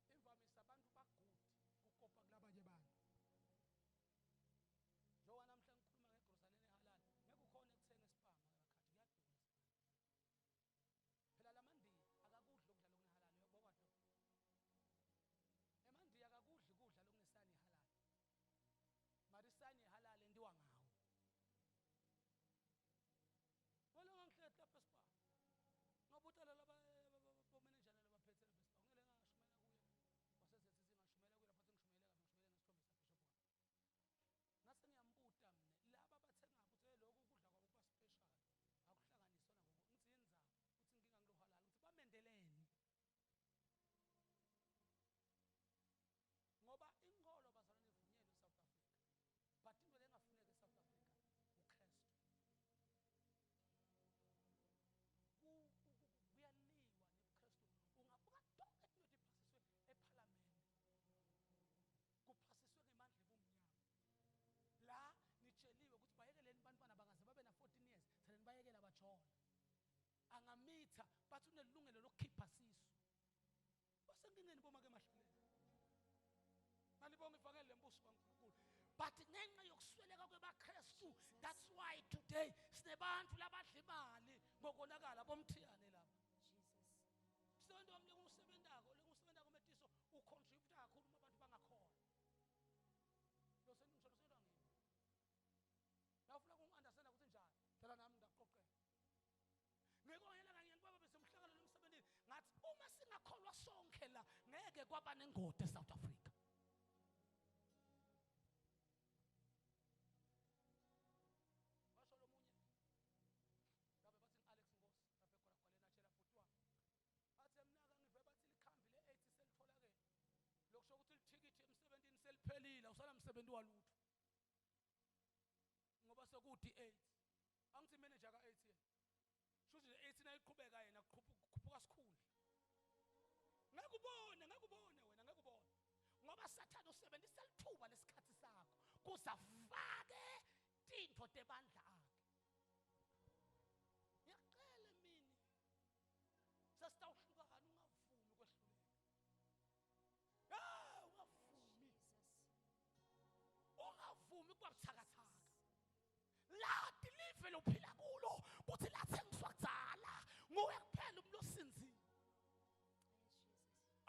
Imvamisa abantu bagudi kukopa kulabanye abantu. Njengoba namhla ngikhuluma ngegrocery ehalal, ngeke ukhone ukuthenga isipama ngakhathi kuyadula isipama. Phela lamandiya akakudli ukudla lokunehalal uyabona lokho. Emandiya akakudli ukudla lokunesani halal. Mari isani halal endiwa ngawo. Wala ngangihlethe lapha esipama. Ngabutala laba bomanager labaphethe lapha esipama. Ngile ngashumela kuye. Wasesethi singashumela kuye lapha sengishumela ngishumele ngesikhombisa bishop wami. Ngase ngiyambuta mina laba bathenga ukuthi lokho ukudla kwabo kuba special. Akuhlanganiswa nako. Ngithi yenzaba. Uthi inkinga ngilohalala. Ngithi bamendeleni. Ngoba inkolo bazalwane ivunyelwe eSouth Africa. But into lengafuneka eSouth Africa uKristu. Kuyaliwa nebuKristu. Ungabuka tonke into ephasiswe eParliament. Kuphasiswe ngemandla bomnyama. La nitsheliwe ukuthi bayekeleni bantwana bangaze babe na 14 years, theleni bayekela bajola. Angamitha bathi unelungelo lokukhipha sisu. Basenkingeni boma ke mahlaleni. Malibonga ivangeli lembuso kaNkulunkulu. But ngenxa yokusweleka kwebaKristu, that's why today sinebantu labadla imali ngokonakala bomthiyane laba. Jesus. Msebenzi wami lengiwusebenzako metiso ucontribute kakhulu uma abantu bangakhona. Lo sengisho ngini. Lafuna ukungiunderstand ukuthi njani. Phela nami ngiyaqoqela. Ngekongela kanye nibaba besemhlangano lomsebenzini ngathi uma singakholwa sonke la ngeke kwaba nengode eSouth Africa. Lokusho ukuthi lithikithi emsebenzini seliphelile usala msebenzi walutho ngoba sekuthi 8 angithi manager ka 8 yena shuthi 8 nayiqhubeka yena kukhuphuka sikhulu ngeke ubone wena ngeke ubone ngoba sathana usebenzisa lithuba lesikhathi sakho kuzafake into tebandla akhe. Ngiyaqela mina sasitawuhlukana ungavumi kwehluleka. Ungavumi kwabuthakathaka. Lathi live lophila kulo kuthi lathengiswa kudzala nguwe kuphela umuntu osinzile.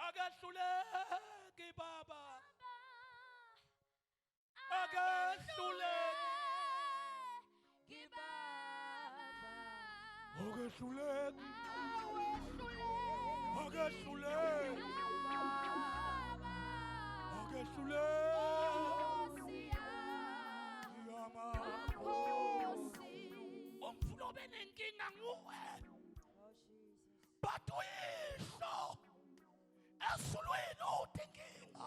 Akahluleki baba. Akahluleki baba. Akahluleki. Akahluleki. Umfulo benenkinga nguwe. But uyisho esulwini utinkinga.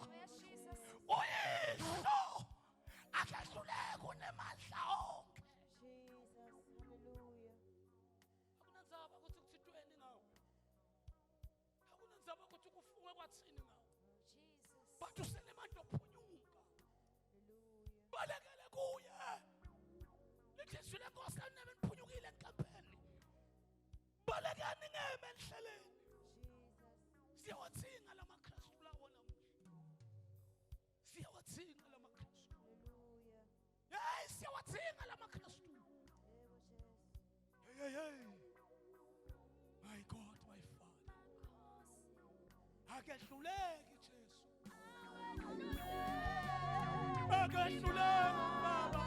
Uyisho akahluleka unemandla onke. Jesus, hallelujah. Akunanzaba ukuthi kuthintweni ngawe. Akunanzaba ukuthi kufunwe kwathini ngawe. Jesus. But usenemandla ophunyuka. Hallelujah. Balekele kuye. Lithi lenkosi kanebe niphunyukile enkampeni. Balekani ngeme enhleleni. Jesus. Siyawathinga lamaKristu lawo namuhla. Siyawathinga lamaKristu. Hallelujah. Hey, siyawathinga lamaKristu. Hey. My God, my Father. Akahluleki Jesu. Akahluleki Baba.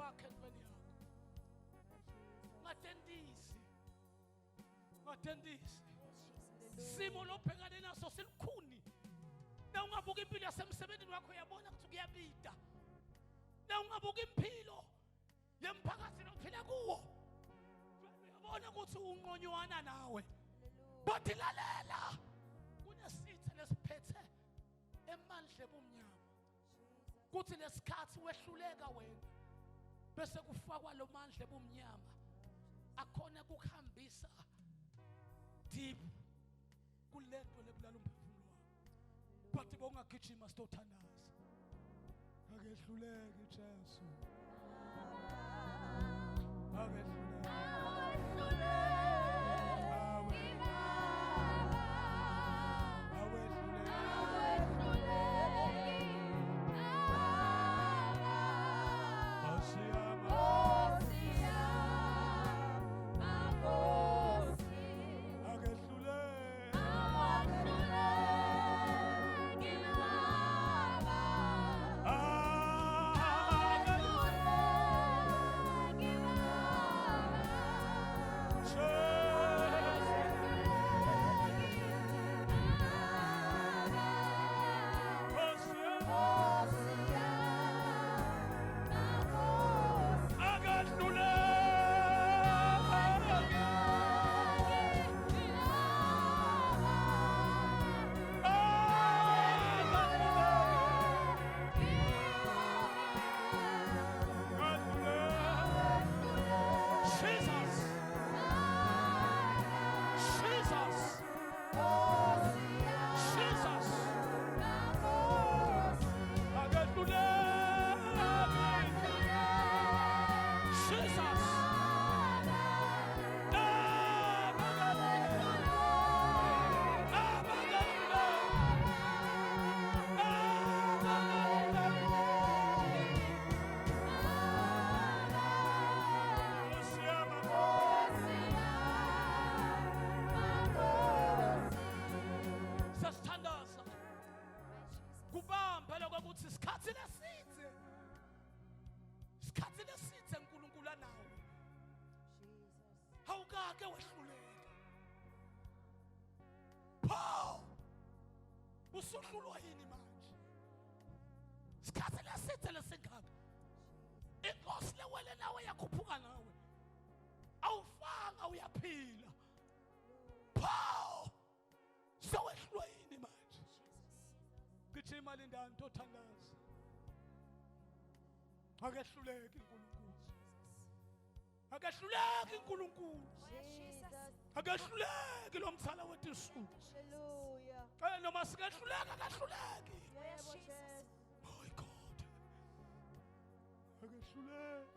wakhe entweni yakho. Ngatendisi simo lobhekane naso silukhuni. Na ungabuka impilo yasemsebenzini wakho uyabona ukuthi kuyabida. Na ungabuka impilo yemphakathi lophila kuwo uyabona ukuthi unqonywana nawe. Bathi lalela kunesitha lesiphethe emandle bomnyama. Kuthi lesikhathi wehluleka wena bese kufakwa lo mandle bomnyama akhona kukuhambisa deep kulento lebulala umphefumulo wakho. Bathi bongagijima sitothandaza. Akehluleki Jesu. Usuhlulwa yini manje? Sikhathi lesithe lesingaka. Inkosi lewele nawe yakhuphuka nawe. Awufanga uyaphila. Phawu! Sowehlulwa yini manje? Gijima lindani tothandaza. Akehluleki uNkulunkulu. Akehluleki uNkulunkulu. Akehluleki lo mthala wethu usuku. Hallelujah. Noma sikehluleka akahluleki. Yes, Jesus. My God. Akehluleki.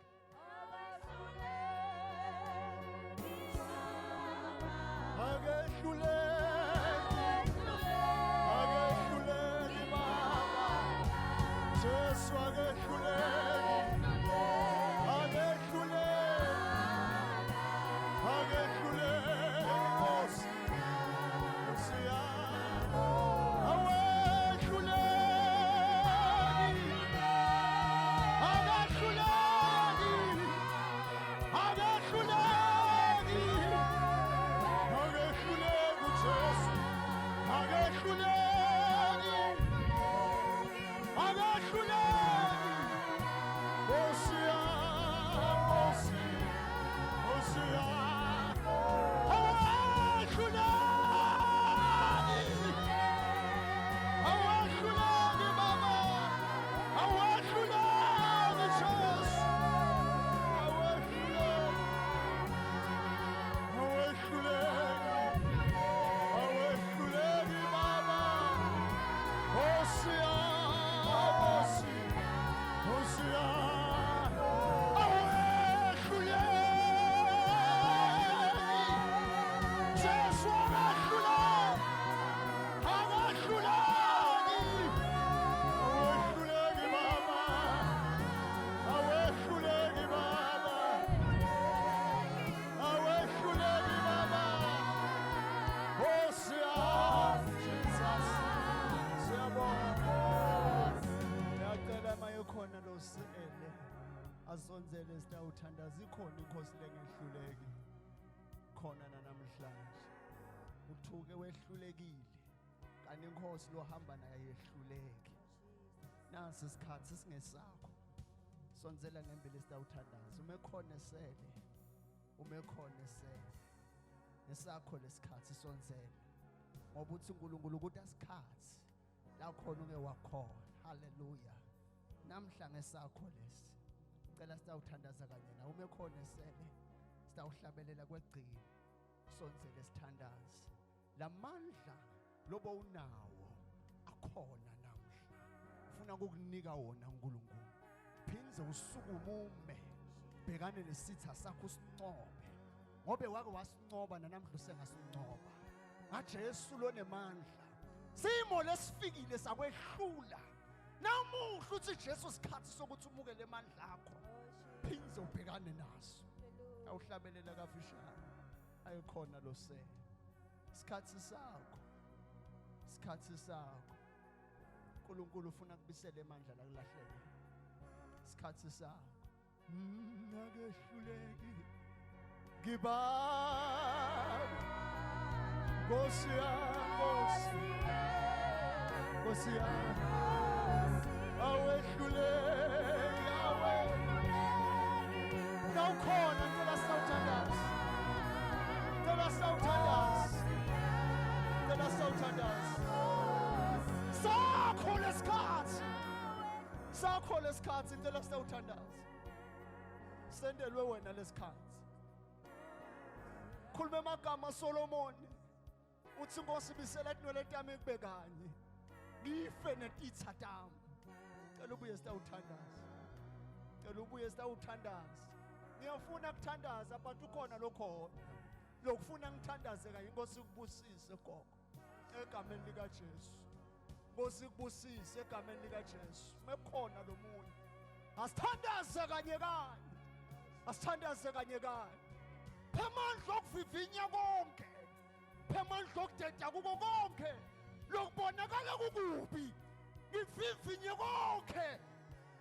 asonzele sitawuthandaza ikhona inkosi lengehluleki khona namhlanje uthuke wehlulekile kanti inkosi lohamba naye yehluleke nasi isikhathi singesakho sonzela ngembili sitawuthandaza umekhona esele nesakho lesikhathi sonzela ngoba uthi uNkulunkulu ukuthi asikhathi la khona uke wakhona haleluya namhla ngesakho lesi cela sitawuthandaza kanye nawe umekhona esele sitawuhlabelela kwegcini sonzele sithandaze lamandla lobo unawo akhona namhla ufuna ukukunika wona uNkulunkulu phinze usukumume bhekane nesitha sakho usincobe ngobe wake wasincoba namhla usengasincoba ngaJesu lonemandla simo lesifikile sakwehlula namuhla uthi Jesu isikhathi sokuthi umukele amandla akho phinze ubhekane naso awuhlabelela kafishane ayikhona lo se isikhathi sakho uNkulunkulu ufuna kubisela amandla la kulahleke isikhathi sakho akehluleki ngiba Nkosi awehluleki nawukhona ngicela sawuthandaza sakho lesikhathi ngicela sawuthandaza sendelwe wena lesikhathi khuluma amagama Solomoni uthi Nkosi bisela inwele tami kube kanye ngife netitha tami cela ubuye sitawuthandaza ngiyafuna ukuthandaza abantu ukhona lokhona lokufuna ngithandaze kanye Nkosi kubusise gogo egameni lika Jesu Nkosi kubusise egameni lika Jesu mekhona lo munye asithandaze kanye phamandla okuvivinya konke phamandla okudeda kuko konke lokubonakala kukubi ngivivinye konke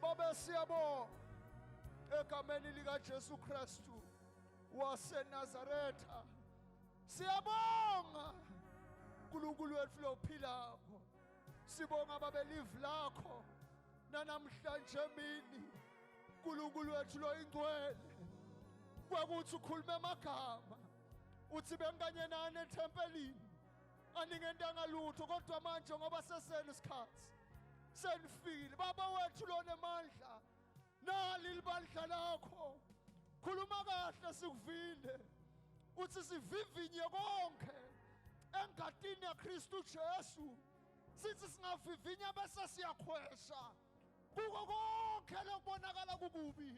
babe siyabonga egameni lika Jesu Kristu waseNazaretha siyabonga uNkulunkulu wethu lophilayo sibonga babelive lakho nanamhlanje mini uNkulunkulu wethu loyingcwele kwakuthi ukhuluma amagama uthi bengikanye nani ethempelini aningentanga lutho kodwa manje ngoba sesena isikhathi senifikile baba wethu lonemandla nali libandla lakho khuluma kahle sikuvile uthi sivivinye konke engadini yaKristu Jesu sithi singavivinya bese siyakhwesha kuko konke lokubonakala kukubi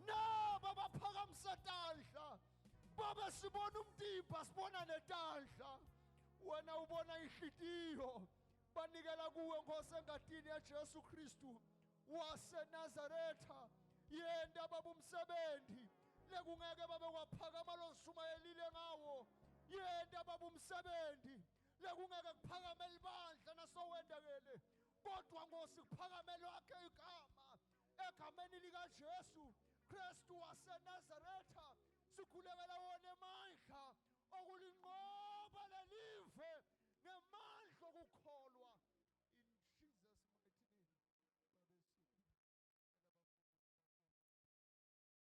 naba baphakamisa tandla baba sibona umtimba sibona netandla wena ubona inhlitiyo banikela kuwe Nkosi engadini yaJesu Kristu waseNazaretha yenda baba umsebenzi lekungeke babe kwaphakama loshumayelile ngawo yenda baba umsebenzi lekungeke kuphakame libandla nasowendekele kodwa Nkosi kuphakame lakhe igama egameni lika Jesu Kristu waseNazaretha